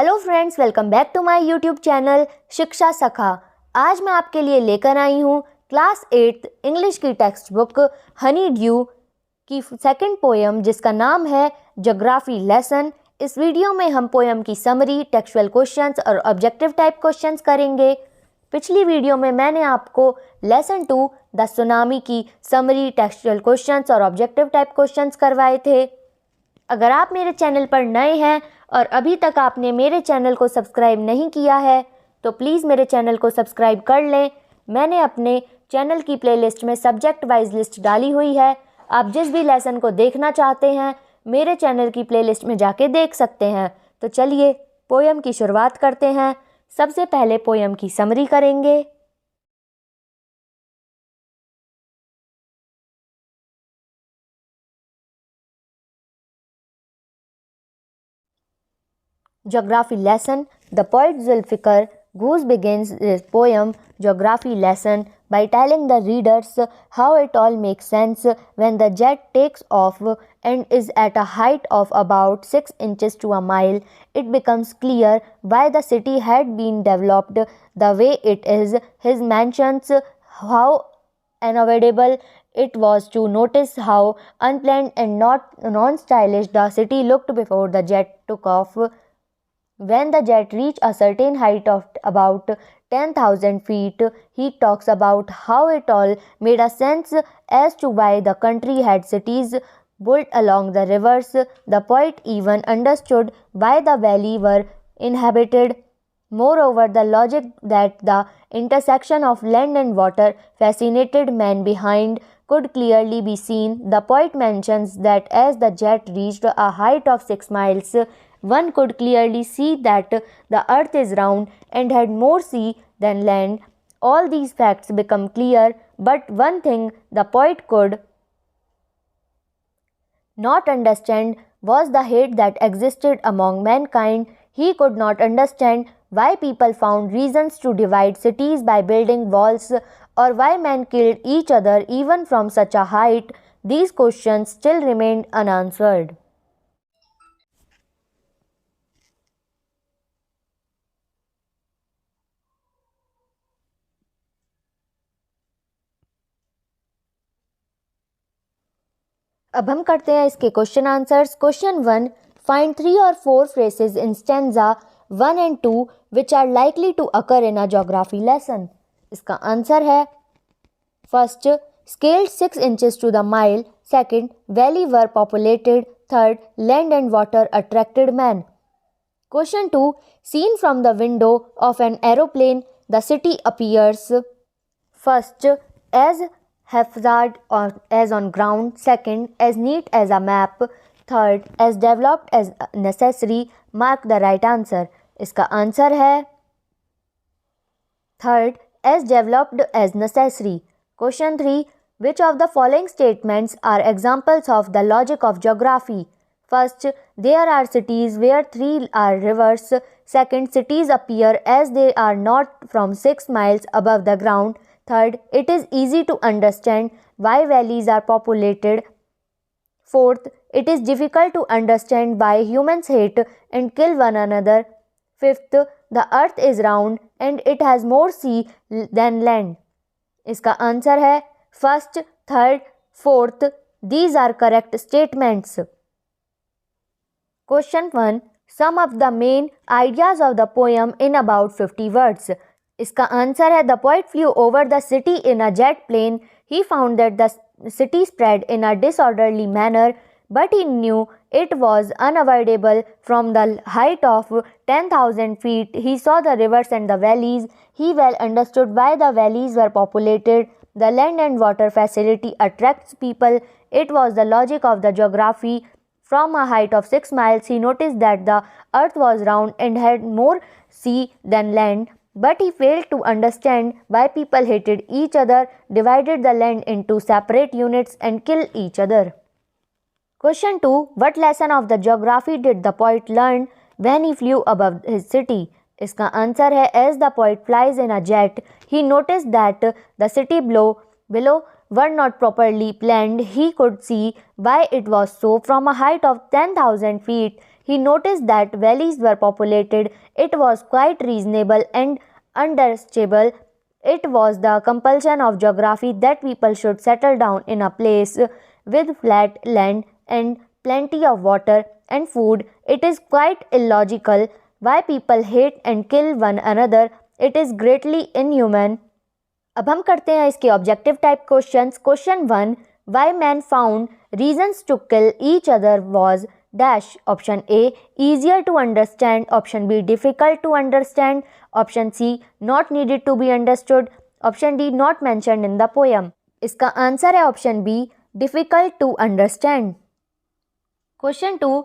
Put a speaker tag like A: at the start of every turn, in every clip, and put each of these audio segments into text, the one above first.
A: Hello friends, welcome back to my YouTube channel Shiksha Sakha. आज मैं आपके लिए लेकर आई हूँ क्लास 8 इंग्लिश की टेक्स्ट बुक हनी ड्यू की सेकंड पोएम जिसका नाम है ज्योग्राफी लेसन। इस वीडियो में हम पोएम की समरी, टेक्सचुअल क्वेश्चंस और ऑब्जेक्टिव टाइप क्वेश्चंस करेंगे। पिछली वीडियो में मैंने आपको लेसन 2 द सुनामी की समरी, टेक्सचुअल क्वेश्चंस और ऑब्जेक्टिव टाइप क्वेश्चंस करवाए थे। अगर आप मेरे चैनल पर नए हैं और अभी तक आपने मेरे चैनल को सब्सक्राइब नहीं किया है तो प्लीज़ मेरे चैनल को सब्सक्राइब कर लें। मैंने अपने चैनल की प्लेलिस्ट में सब्जेक्ट वाइज लिस्ट डाली हुई है। आप जिस भी लेसन को देखना चाहते हैं मेरे चैनल की प्लेलिस्ट में जाके देख सकते हैं। तो चलिए पोएम की शुरुआत करते हैं। सबसे पहले पोएम की समरी करेंगे। Geography lesson. The poet Zulfikar Ghose begins his poem Geography lesson by telling the readers how it all makes sense when the jet takes off and is at a height of about 6 inches to a mile. It becomes clear why the city had been developed the way it is. He mentions how unavoidable it was to notice how unplanned and non-stylish the city looked before the jet took off. When the jet reached a certain height of about 10,000 feet, he talks about how it all made a sense as to why the country had cities built along the rivers. The poet even understood why the valley were inhabited. Moreover, the logic that the intersection of land and water fascinated man behind could clearly be seen. The poet mentions that as the jet reached a height of 6 miles, one could clearly see that the earth is round and had more sea than land. All these facts become clear, but one thing the poet could not understand was the hate that existed among mankind. He could not understand why people found reasons to divide cities by building walls, or why men killed each other even from such a height. These questions still remained unanswered. अब हम करते हैं इसके question answers. Question 1, find 3 or 4 phrases in stanza 1 and 2 which are likely to occur in a geography lesson. इसका answer है first, scaled 6 inches to the mile. Second, valley were populated. Third, land and water attracted man. Question 2, seen from the window of an aeroplane, the city appears first as haphazard or as on ground. Second, as neat as a map. Third, as developed as necessary. Mark the right answer. इसका answer है third, as developed as necessary. Question 3, which of the following statements are examples of the logic of geography? First, there are cities where 3 are rivers. Second, cities appear as they are not from 6 miles above the ground. Third, it is easy to understand why valleys are populated. Fourth, it is difficult to understand why humans hate and kill one another. Fifth, the earth is round and it has more sea than land. इसका answer है first, third, fourth. These are correct statements. Question 1, sum up the main ideas of the poem in about 50 words. इसका answer है the poet flew over the city in a jet plane. He found that the city spread in a disorderly manner, but he knew it was unavoidable from the height of 10,000 feet. He saw the rivers and the valleys. He well understood why the valleys were populated. The land and water facility attracts people. It was the logic of the geography. From a height of 6 miles, he noticed that the earth was round and had more sea than land. But he failed to understand why people hated each other, divided the land into separate units, and killed each other. Question 2, what lesson of the geography did the poet learn when he flew above his city? इसका answer है as the poet flies in a jet, he noticed that the city below were not properly planned. He could see why it was so. From a height of 10,000 feet, He noticed that valleys were populated. It was quite reasonable and understandable. It was the compulsion of geography that people should settle down in a place with flat land and plenty of water and food. It is quite illogical why people hate and kill one another. It is greatly inhuman. अब हम करते हैं इसके objective type questions. Question 1, why man found reasons to kill each other was dash. Option A easier to understand, option B difficult to understand, option C not needed to be understood, option D not mentioned in the poem. इसका answer है option B difficult to understand. Question 2,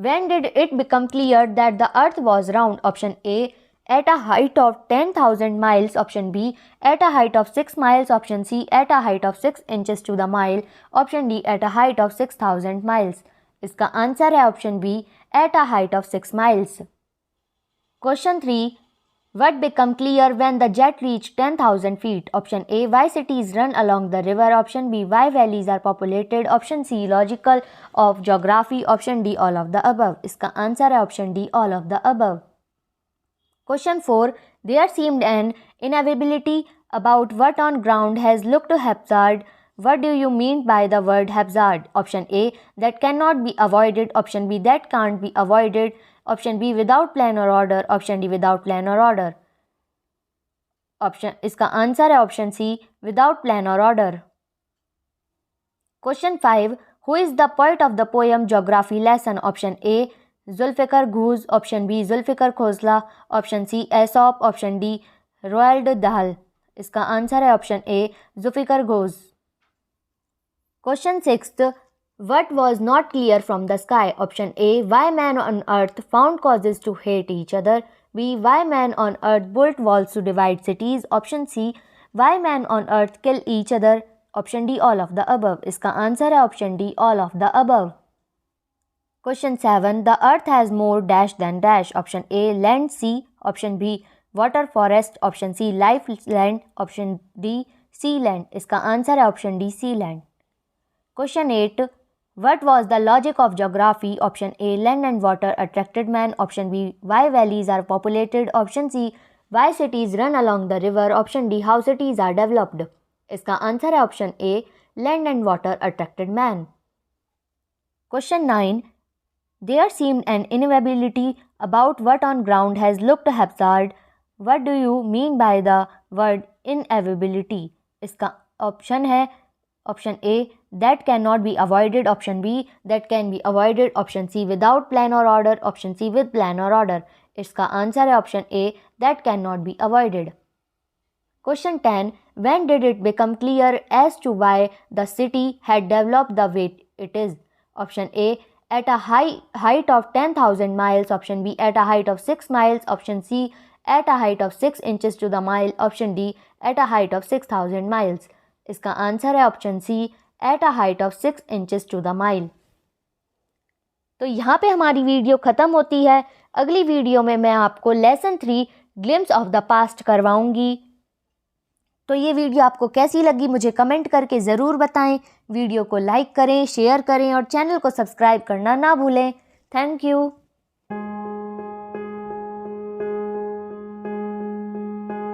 A: when did it become clear that the earth was round? Option A at a height of 10,000 miles, option B at a height of 6 miles, option C at a height of 6 inches to the mile, option D at a height of 6,000 miles. इसका answer है option B at a height of 6 miles. Question 3, what became clear when the jet reached 10,000 feet? Option A why cities run along the river, option B why valleys are populated, option C logical of geography, option D all of the above. इसका answer है option D all of the above. Question 4, there seemed an inevitability about what on ground has looked haphazard. What do you mean by the word haphazard? Option A that cannot be avoided, option B that can't be avoided, option B without plan or order, option D without plan or order. इसका answer है option C without plan or order. Question 5, who is the poet of the poem Geography Lesson? Option A Zulfikar Ghuz, option B Zulfikar Khosla, option C Aesop, option D Roald Dahl. इसका answer है option A Zulfikar Ghuz. Question 6, what was not clear from the sky? Option A why man on earth found causes to hate each other, B why man on earth built walls to divide cities, option C why man on earth kill each other, option D all of the above. इसका answer है option D all of the above. Question 7, the earth has more dash than dash. Option A land, sea, option B water, forest, option C life, land, option D sea land. इसका answer है option D sea land. Question 8, what was the logic of geography? Option A land and water attracted man, option B why valleys are populated, option C why cities run along the river, option D how cities are developed. इसका answer है option A land and water attracted man. Question 9, there seemed an inevitability about what on ground has looked haphazard. What do you mean by the word inevitability? इसका option है option A that cannot be avoided, option B that can be avoided, option C without plan or order, option C with plan or order. इसका answer है option A that cannot be avoided. Question 10, when did it become clear as to why the city had developed the way it is? Option A at a height of 10,000 miles, option B at a height of 6 miles, option C at a height of 6 inches to the mile, option D at a height of 6,000 miles. इसका answer है option C at a height of 6 inches to the mile. तो यहाँ पे हमारी video ख़त्म होती है. अगली वीडियो में मैं आपको lesson 3 glimpses of the past करवाऊँगी. तो ये वीडियो आपको कैसी लगी मुझे कमेंट करके ज़रूर बताएं. वीडियो को लाइक करें, शेयर करें और चैनल को सब्सक्राइब करना ना भूलें. Thank you.